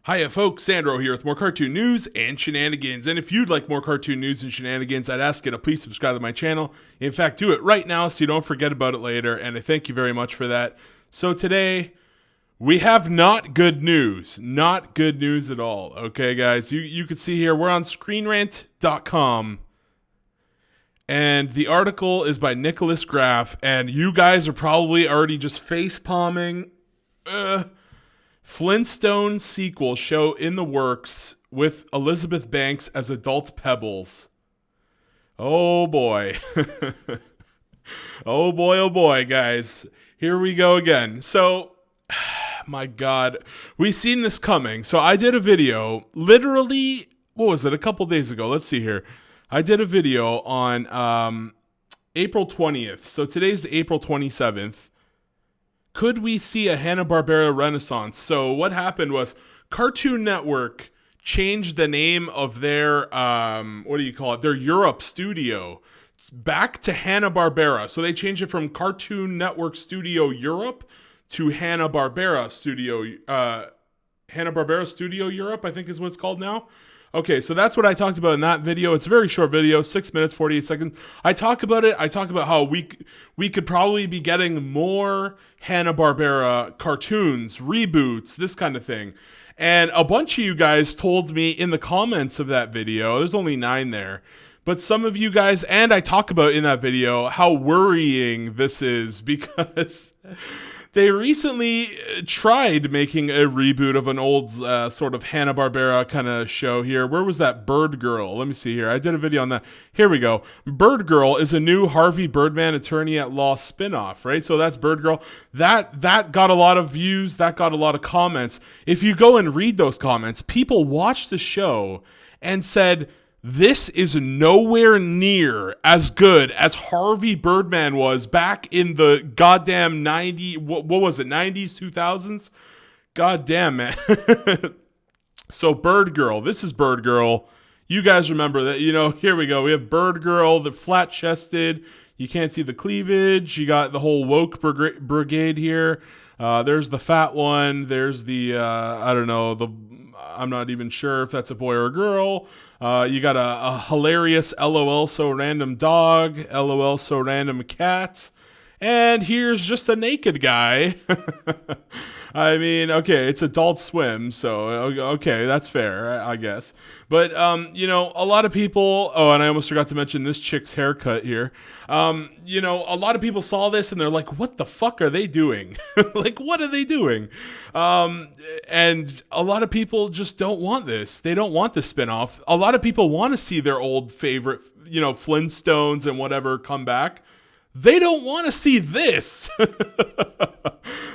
Hiya folks, Sandro here with more cartoon news and shenanigans. And if you'd like more cartoon news and shenanigans, I'd ask you to please subscribe to my channel. In fact, do it right now so you don't forget about it later, and I thank you very much for that. So today, we have not good news. Not good news at all. Okay, guys, you can see here, we're on screenrant.com. And the article is by Nicholas Graff, and you guys are probably already just face-palming. Flintstone sequel show in the works with Elizabeth Banks as adult Pebbles. Oh boy. Oh boy, guys. Here we go again. So, my God, we've seen this coming. So I did a video, literally, what was it, a couple days ago. Let's see here. I did a video on April 20th. So today's the April 27th. Could we see a Hanna-Barbera renaissance? So what happened was Cartoon Network changed the name of their, their Europe studio back to Hana-Barbera. So they changed it from Cartoon Network Studio Europe to Hanna-Barbera Studio, Hanna-Barbera Studio Europe, I think is what it's called now. Okay, so that's what I talked about in that video. It's a very short video, 6 minutes, 48 seconds. I talk about it. I talk about how we could probably be getting more Hanna-Barbera cartoons, reboots, this kind of thing. And a bunch of you guys told me in the comments of that video, there's only 9 there, but some of you guys, and I talk about in that video, how worrying this is because they recently tried making a reboot of an old sort of Hanna-Barbera kind of show here. Where was that? Birdgirl. Let me see here. I did a video on that. Here we go. Birdgirl is a new Harvey Birdman attorney at law spinoff, right? So that's Birdgirl. That got a lot of views. That got a lot of comments. If you go and read those comments, people watched the show and said, this is nowhere near as good as Harvey Birdman was back in the goddamn 90s, what was it, 90s, 2000s? Goddamn, man. So Birdgirl, this is Birdgirl. You guys remember that, here we go. We have Birdgirl, the flat-chested. You can't see the cleavage. You got the whole woke brigade here. There's the fat one. There's the, I'm not even sure if that's a boy or a girl. You got a hilarious LOL so random dog, LOL so random cat, and here's just a naked guy. I mean, okay, it's Adult Swim, so okay, that's fair, I guess. But, a lot of people, and I almost forgot to mention this chick's haircut here. A lot of people saw this and they're like, what the fuck are they doing? Like, what are they doing? And a lot of people just don't want this. They don't want the spinoff. A lot of people want to see their old favorite, Flintstones and whatever come back. They don't want to see this.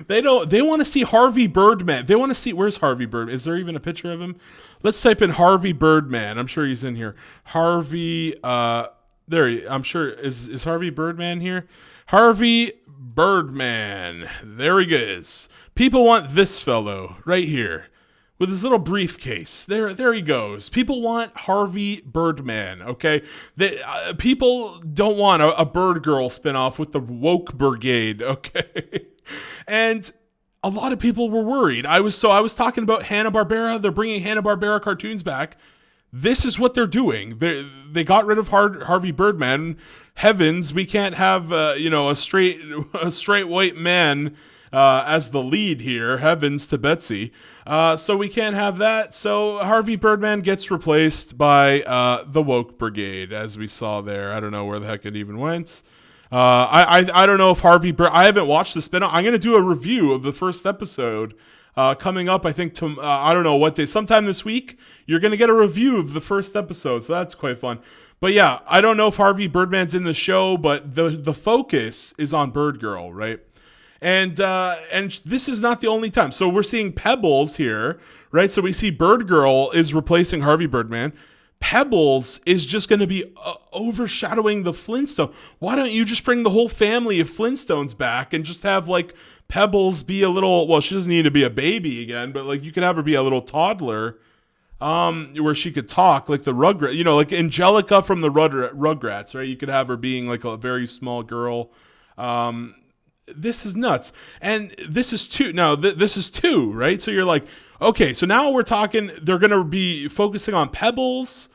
They want to see Harvey Birdman. They want to see, where's Harvey Birdman? Is there even a picture of him? Let's type in Harvey Birdman. I'm sure he's in here. Harvey, I'm sure, is Harvey Birdman here? Harvey Birdman. There he is. People want this fellow right here with his little briefcase. There he goes. People want Harvey Birdman, okay? People don't want a Birdgirl spinoff with the woke brigade, okay? And a lot of people were worried. I was talking about Hanna-Barbera. They're bringing Hanna-Barbera cartoons back. This is what they're doing. They got rid of Harvey Birdman. Heavens, we can't have a straight white man as the lead here. Heavens to Betsy. So we can't have that. So Harvey Birdman gets replaced by the woke brigade, as we saw there. I don't know where the heck it even went. I don't know if I haven't watched the spin-off. I'm going to do a review of the first episode coming up, I think, I don't know what day. Sometime this week, you're going to get a review of the first episode, so that's quite fun. But yeah, I don't know if Harvey Birdman's in the show, but the focus is on Birdgirl, right? And this is not the only time. So we're seeing Pebbles here, right? So we see Birdgirl is replacing Harvey Birdman. Pebbles is just going to be overshadowing the Flintstones. Why don't you just bring the whole family of Flintstones back and just have like Pebbles be a little, well, she doesn't need to be a baby again, but like you could have her be a little toddler where she could talk like the Rugrats, like Angelica from the Rugrats, right? You could have her being like a very small girl. This is nuts. And this is two. Now, this is two, right? So you're like, Okay, so now we're talking, they're going to be focusing on Pebbles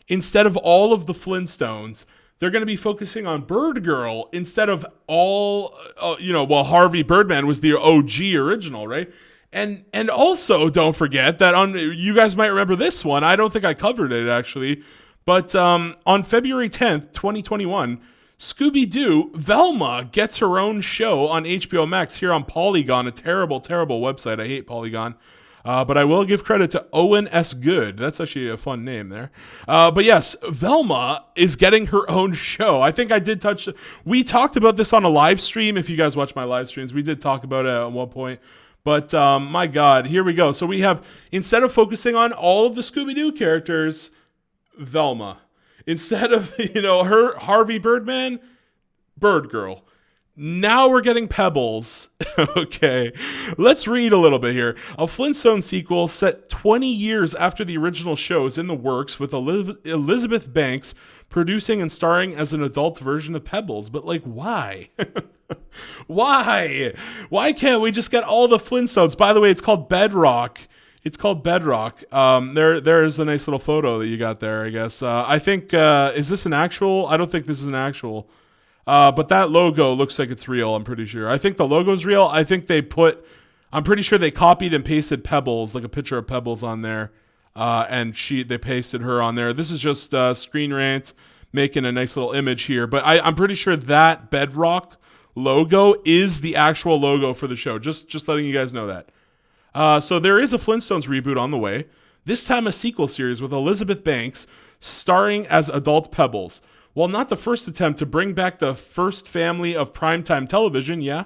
instead of all of the Flintstones. They're going to be focusing on Birdgirl instead of all, well, Harvey Birdman was the OG original, right? And also, don't forget that you guys might remember this one. I don't think I covered it, actually. But on February 10th, 2021, Scooby-Doo, Velma gets her own show on HBO Max here on Polygon, a terrible, terrible website. I hate Polygon. But I will give credit to Owen S. Good. That's actually a fun name there. But yes, Velma is getting her own show. I think I did we talked about this on a live stream. If you guys watch my live streams, we did talk about it at one point. But my God, here we go. So we have, instead of focusing on all of the Scooby-Doo characters, Velma. Instead of, her, Harvey Birdman, Birdgirl. Now we're getting Pebbles. Okay, let's read a little bit here. A Flintstone sequel set 20 years after the original show is in the works, with Elizabeth Banks producing and starring as an adult version of Pebbles. But why? Why can't we just get all the Flintstones? By the way, it's called Bedrock. It's called Bedrock. There's a nice little photo that you got there, I guess. I think, is this an actual? I don't think this is an actual. But that logo looks like it's real, I'm pretty sure. I think the logo's real. I think I'm pretty sure they copied and pasted Pebbles, like a picture of Pebbles on there. And they pasted her on there. This is just Screen Rant making a nice little image here. But I'm pretty sure that Bedrock logo is the actual logo for the show. Just letting you guys know that. So there is a Flintstones reboot on the way. This time a sequel series with Elizabeth Banks starring as adult Pebbles. While not the first attempt to bring back the first family of primetime television, yeah.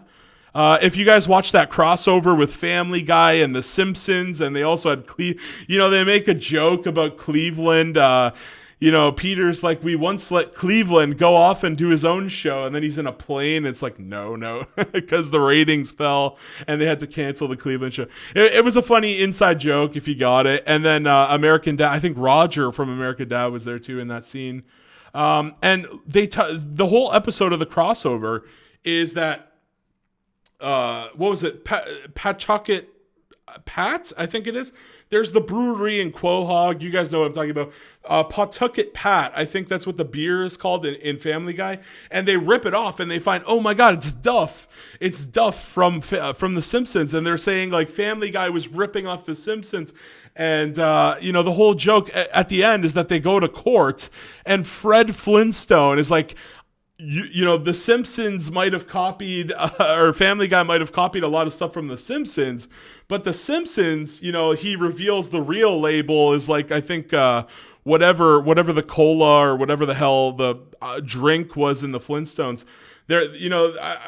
If you guys watch that crossover with Family Guy and The Simpsons, and they also had, they make a joke about Cleveland. Peter's like, we once let Cleveland go off and do his own show, and then he's in a plane. It's like, no, because the ratings fell, and they had to cancel the Cleveland show. It was a funny inside joke if you got it. And then American Dad, I think Roger from American Dad was there too in that scene. And the whole episode of the crossover is that, what was it? Pawtucket Pat, I think it is. There's the brewery in Quahog. You guys know what I'm talking about. Pawtucket Pat, I think that's what the beer is called in Family Guy. And they rip it off and they find, oh my God, it's Duff. It's Duff from The Simpsons. And they're saying Family Guy was ripping off The Simpsons. And, the whole joke at the end is that they go to court and Fred Flintstone is like, The Simpsons might have copied, or Family Guy might have copied a lot of stuff from The Simpsons, but The Simpsons, he reveals the real label is I think, whatever the cola or whatever the hell the drink was in the Flintstones. There,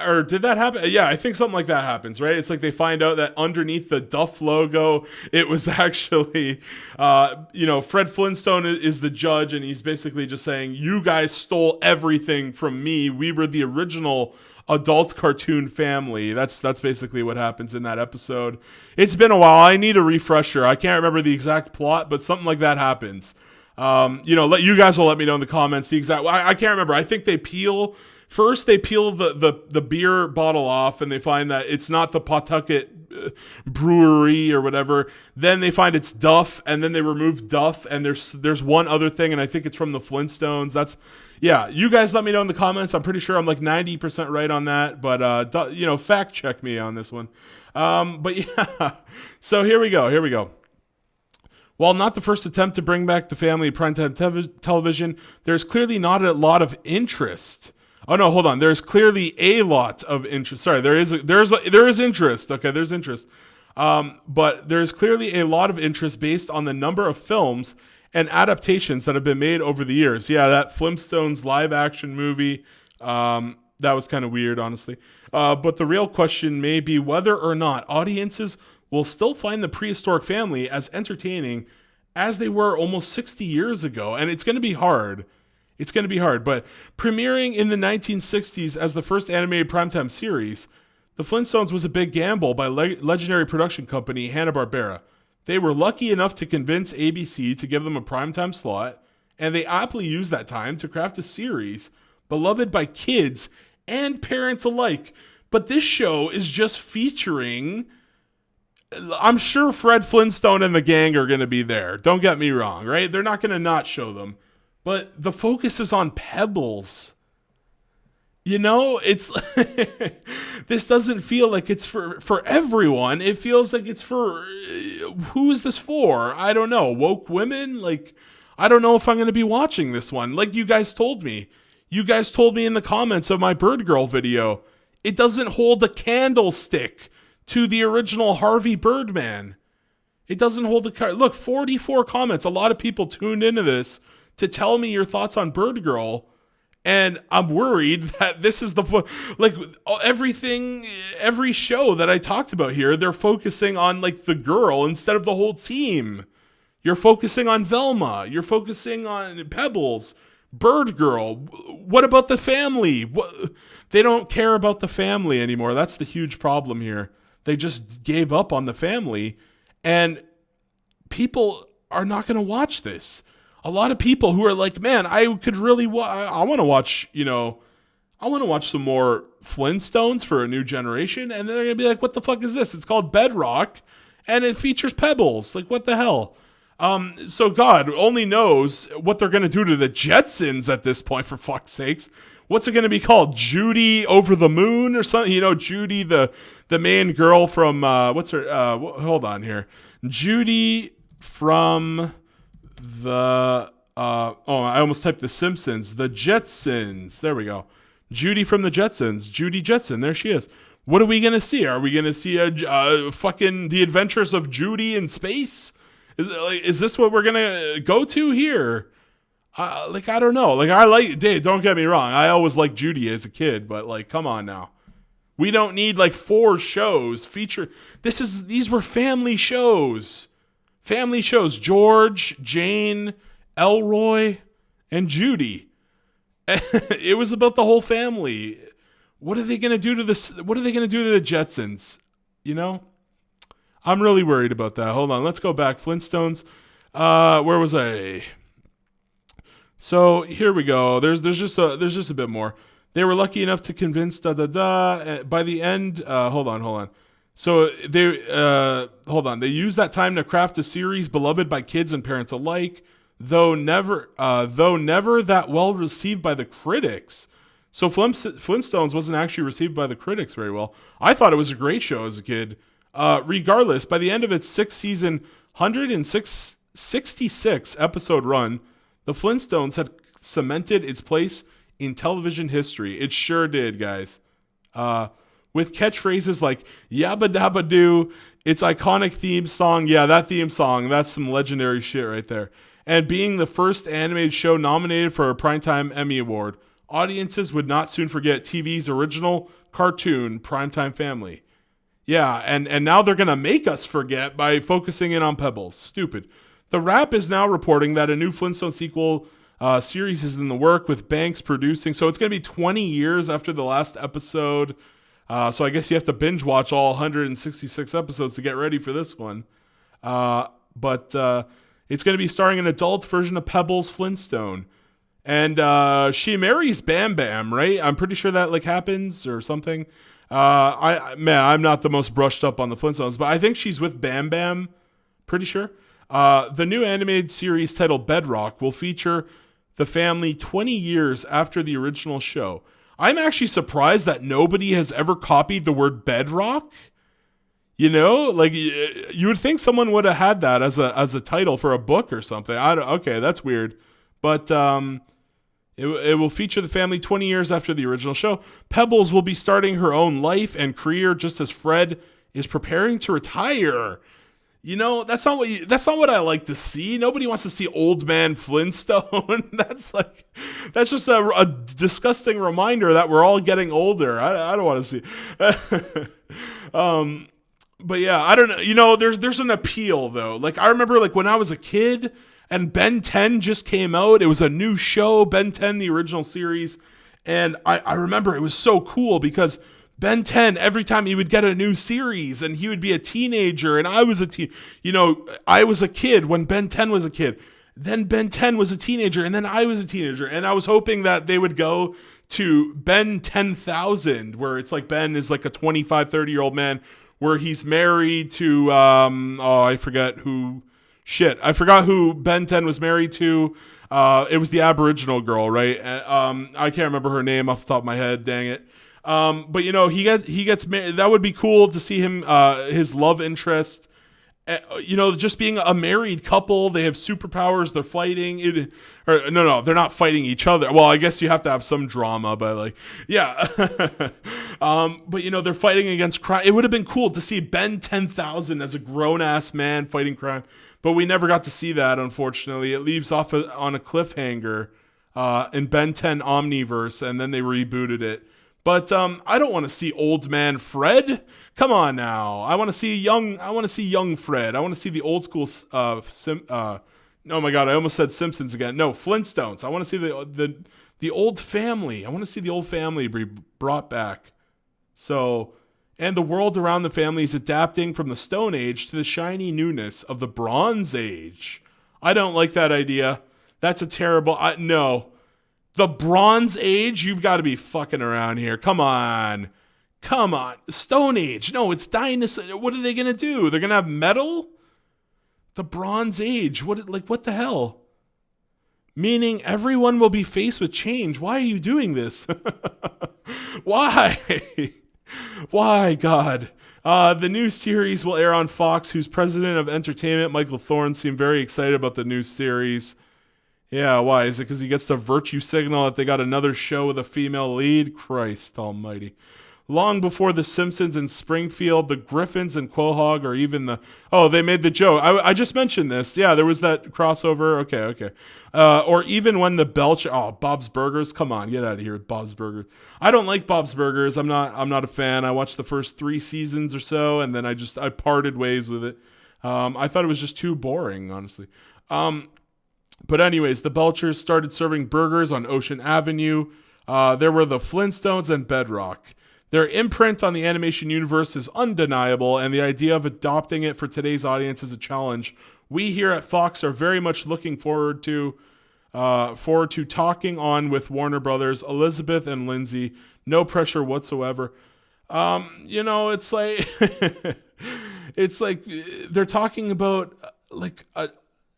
or did that happen? Yeah, I think something like that happens, right? It's like they find out that underneath the Duff logo, it was actually, Fred Flintstone is the judge, and he's basically just saying, you guys stole everything from me. We were the original adult cartoon family. That's basically what happens in that episode. It's been a while. I need a refresher. I can't remember the exact plot, but something like that happens. You guys will let me know in the comments the exact. I can't remember. I think they peel. First, they peel the beer bottle off, and they find that it's not the Pawtucket brewery or whatever. Then they find it's Duff, and then they remove Duff, and there's one other thing, and I think it's from the Flintstones. You guys let me know in the comments. I'm pretty sure I'm 90% right on that, but fact check me on this one. But yeah, so here we go. While not the first attempt to bring back the family primetime television, there's clearly not a lot of interest. Oh no, hold on. There's clearly a lot of interest. Sorry, there is interest. Okay, there's interest. But there's clearly a lot of interest based on the number of films and adaptations that have been made over the years. Yeah, that Flintstones live action movie, that was kind of weird, honestly. But the real question may be whether or not audiences will still find the prehistoric family as entertaining as they were almost 60 years ago. And it's going to be hard. But premiering in the 1960s as the first animated primetime series, The Flintstones was a big gamble by legendary production company Hana-Barbera. They were lucky enough to convince ABC to give them a primetime slot, and they aptly used that time to craft a series beloved by kids and parents alike. But this show is just featuring I'm sure Fred Flintstone and the gang are going to be there. Don't get me wrong, right? They're not going to not show them. But the focus is on Pebbles. You know, it's this doesn't feel like it's for everyone. It feels like it's for who is this for? I don't know. Woke women? Like, I don't know if I'm going to be watching this one. Like you guys told me. You guys told me in the comments of my Birdgirl video. It doesn't hold a candlestick to the original Harvey Birdman. It doesn't hold the look, 44 comments. A lot of people tuned into this to tell me your thoughts on Birdgirl. And I'm worried that this is like everything, every show that I talked about here, they're focusing on like the girl instead of the whole team. You're focusing on Velma. You're focusing on Pebbles, Birdgirl. What about the family? They don't care about the family anymore. That's the huge problem here. They just gave up on the family, and people are not going to watch this. A lot of people who are like, man, I could really, I want to watch, I want to watch some more Flintstones for a new generation. And they're going to be like, what the fuck is this? It's called Bedrock and it features Pebbles. Like, what the hell? So God only knows what they're going to do to the Jetsons at this point, for fuck's sakes. What's it going to be called? Judy Over the Moon or something? Judy, the main girl from, what's her, hold on here. Judy from the I almost typed The Simpsons. The Jetsons. There we go. Judy from the Jetsons. Judy Jetson. There she is. What are we gonna see? Are we gonna see a fucking The Adventures of Judy in space? Is this what we're gonna go to here? I don't know. Dave, don't get me wrong. I always liked Judy as a kid, but like, come on now. We don't need like 4 shows feature. These were family shows. Family shows, George, Jane, Elroy, and Judy. It was about the whole family. What are they going to do to this? What are they going to do to the Jetsons? I'm really worried about that. Hold on. Let's go back. Flintstones. Where was I? So here we go. There's just a bit more. They were lucky enough to convince by the end. Hold on. So they They used that time to craft a series beloved by kids and parents alike, though never that well received by the critics. So Flintstones wasn't actually received by the critics very well. I thought it was a great show as a kid. Regardless, by the end of its 6th season, 166 episode run, the Flintstones had cemented its place in television history. It sure did, guys. With catchphrases like Yabba Dabba Doo, its iconic theme song. Yeah, that theme song, that's some legendary shit right there. And being the first animated show nominated for a Primetime Emmy Award, audiences would not soon forget TV's original cartoon, Primetime Family. Yeah, and now they're going to make us forget by focusing in on Pebbles. Stupid. The Wrap is now reporting that a new Flintstone sequel series is in the work, with Banks producing. So it's going to be 20 years after the last episode. So I guess you have to binge watch all 166 episodes to get ready for this one. But it's going to be starring an adult version of Pebbles Flintstone. And she marries Bam Bam, right? I'm pretty sure that happens or something. I'm not the most brushed up on the Flintstones, but I think she's with Bam Bam. Pretty sure. The new animated series titled Bedrock will feature the family 20 years after the original show. I'm actually surprised that nobody has ever copied the word bedrock. You would think someone would have had that as a title for a book or something. Okay, that's weird. But it will feature the family 20 years after the original show. Pebbles will be starting her own life and career just as Fred is preparing to retire. That's not what I like to see. Nobody wants to see old man Flintstone. That's just a disgusting reminder that we're all getting older. I don't want to see. But yeah, I don't know. There's an appeal though. I remember when I was a kid and Ben 10 just came out. It was a new show, Ben 10, the original series. And I remember it was so cool because Ben 10, every time he would get a new series and he would be a teenager and I was I was a kid when Ben 10 was a kid. Then Ben 10 was a teenager and then I was a teenager. And I was hoping that they would go to Ben 10,000 where it's Ben is a 25, 30-year-old man where he's married to I forgot who Ben 10 was married to. It was the Aboriginal girl, right? I can't remember her name off the top of my head. Dang it. But he gets married. That would be cool to see him, his love interest. Just being a married couple. They have superpowers. They're fighting. No, they're not fighting each other. Well, I guess you have to have some drama, but yeah. But they're fighting against crime. It would have been cool to see Ben 10,000 as a grown ass man fighting crime. But we never got to see that, unfortunately. It leaves off on a cliffhanger in Ben 10 Omniverse, and then they rebooted it. But I don't want to see old man Fred. Come on now. I want to see young Fred. I want to see the old school. Oh my God! I almost said Simpsons again. No, Flintstones. I want to see the old family. I want to see the old family be brought back. So. And the world around the family is adapting from the Stone Age to the shiny newness of the Bronze Age. I don't like that idea. That's a terrible... no. The Bronze Age? You've got to be fucking around here. Come on. Stone Age. No, it's dinosaur. What are they going to do? They're going to have metal? The Bronze Age. What the hell? Meaning everyone will be faced with change. Why are you doing this? Why? Why, God? The new series will air on Fox, whose president of entertainment, Michael Thorne, seemed very excited about the new series. Yeah, why? Is it because he gets the virtue signal that they got another show with a female lead? Christ almighty. Long before The Simpsons and Springfield, the Griffins and Quahog, or even they made the joke. I just mentioned this. Yeah, there was that crossover. Okay. Or even when the Bob's Burgers. Come on, get out of here with Bob's Burgers. I don't like Bob's Burgers. I'm not a fan. I watched the first 3 seasons or so, and then I parted ways with it. I thought it was just too boring, honestly. But anyways, the Belchers started serving burgers on Ocean Avenue. There were the Flintstones and Bedrock. Their imprint on the animation universe is undeniable, and the idea of adopting it for today's audience is a challenge we here at Fox are very much looking forward to talking on with Warner Brothers, Elizabeth and Lindsay. No pressure whatsoever. It's like it's like they're talking about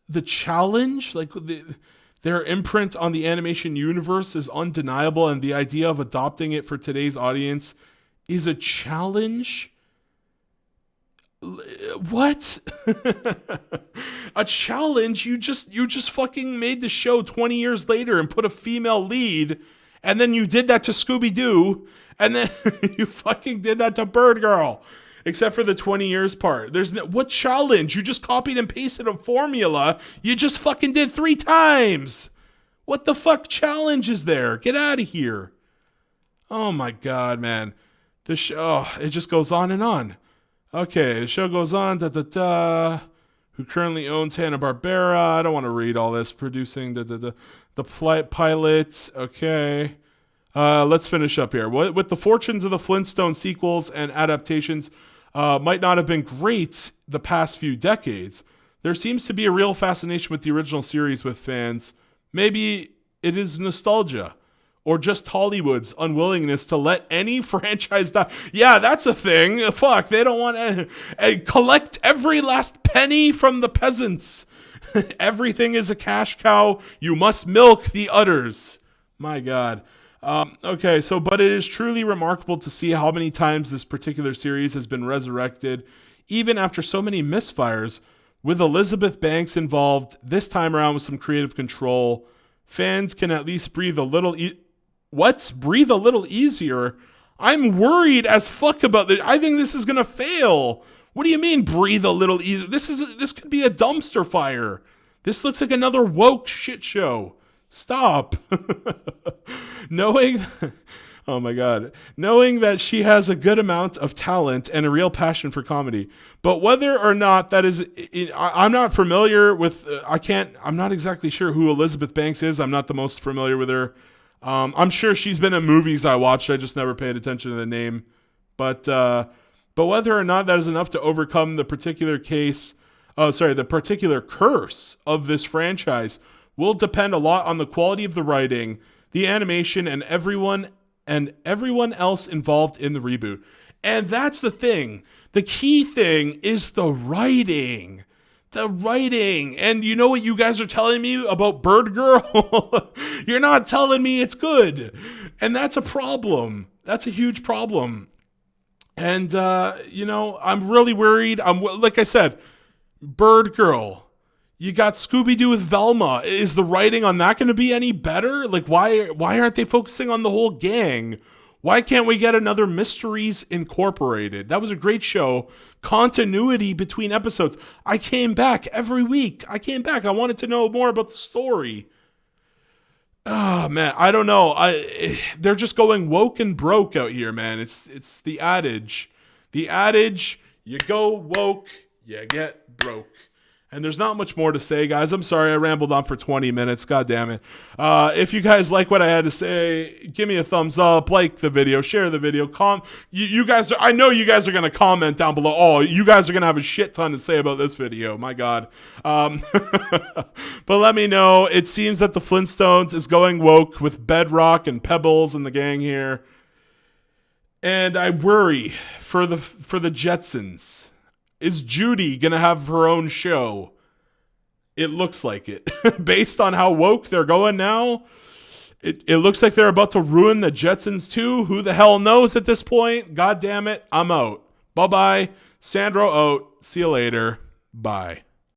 the challenge, their imprint on the animation universe is undeniable, and the idea of adopting it for today's audience is a challenge. What? A challenge? You just fucking made the show 20 years later and put a female lead, and then you did that to Scooby-Doo, and then you fucking did that to Birdgirl. Except for the 20 years part. What challenge? You just copied and pasted a formula you just fucking did 3 times. What the fuck challenge is there? Get out of here. Oh my God, man. This show, it just goes on and on. Okay, the show goes on. Who currently owns Hana-Barbera. I don't want to read all this. Producing the pilot. Okay. Let's finish up here. With the fortunes of the Flintstone sequels and adaptations might not have been great the past few decades, there seems to be a real fascination with the original series with fans. Maybe it is nostalgia, or just Hollywood's unwillingness to let any franchise die. Yeah, that's a thing. Fuck, they don't want to collect every last penny from the peasants. Everything is a cash cow. You must milk the udders. My God. Okay, but it is truly remarkable to see how many times this particular series has been resurrected, even after so many misfires. With Elizabeth Banks involved, this time around with some creative control, fans can at least breathe a little breathe a little easier? I'm worried as fuck about this. I think this is gonna fail. What do you mean breathe a little easier? This could be a dumpster fire. This looks like another woke shit show. Stop. Knowing that she has a good amount of talent and a real passion for comedy, but whether or not that is, I'm not familiar with, I'm not exactly sure who Elizabeth Banks is. I'm not the most familiar with her. I'm sure she's been in movies I watched. I just never paid attention to the name, but whether or not that is enough to overcome the particular curse of this franchise will depend a lot on the quality of the writing, the animation, and everyone else involved in the reboot. And that's the thing. The key thing is the writing. The writing. And you know what you guys are telling me about Birdgirl? You're not telling me it's good. And that's a problem. That's a huge problem. And, I'm really worried. Like I said, Birdgirl. You got Scooby-Doo with Velma. Is the writing on that going to be any better? Like, why aren't they focusing on the whole gang? Why can't we get another Mysteries Incorporated? That was a great show. Continuity between episodes. I came back every week. I wanted to know more about the story. Oh, man. I don't know. They're just going woke and broke out here, man. It's the adage. The adage, you go woke, you get broke. And there's not much more to say, guys. I'm sorry I rambled on for 20 minutes. God damn it. If you guys like what I had to say, give me a thumbs up, like the video, share the video. You guys, I know you guys are going to comment down below. Oh, you guys are going to have a shit ton to say about this video. My God. But let me know. It seems that the Flintstones is going woke with Bedrock and Pebbles and the gang here. And I worry for the Jetsons. Is Judy going to have her own show? It looks like it. Based on how woke they're going now, it looks like they're about to ruin the Jetsons too. Who the hell knows at this point? God damn it. I'm out. Bye-bye. Sandro out. See you later. Bye.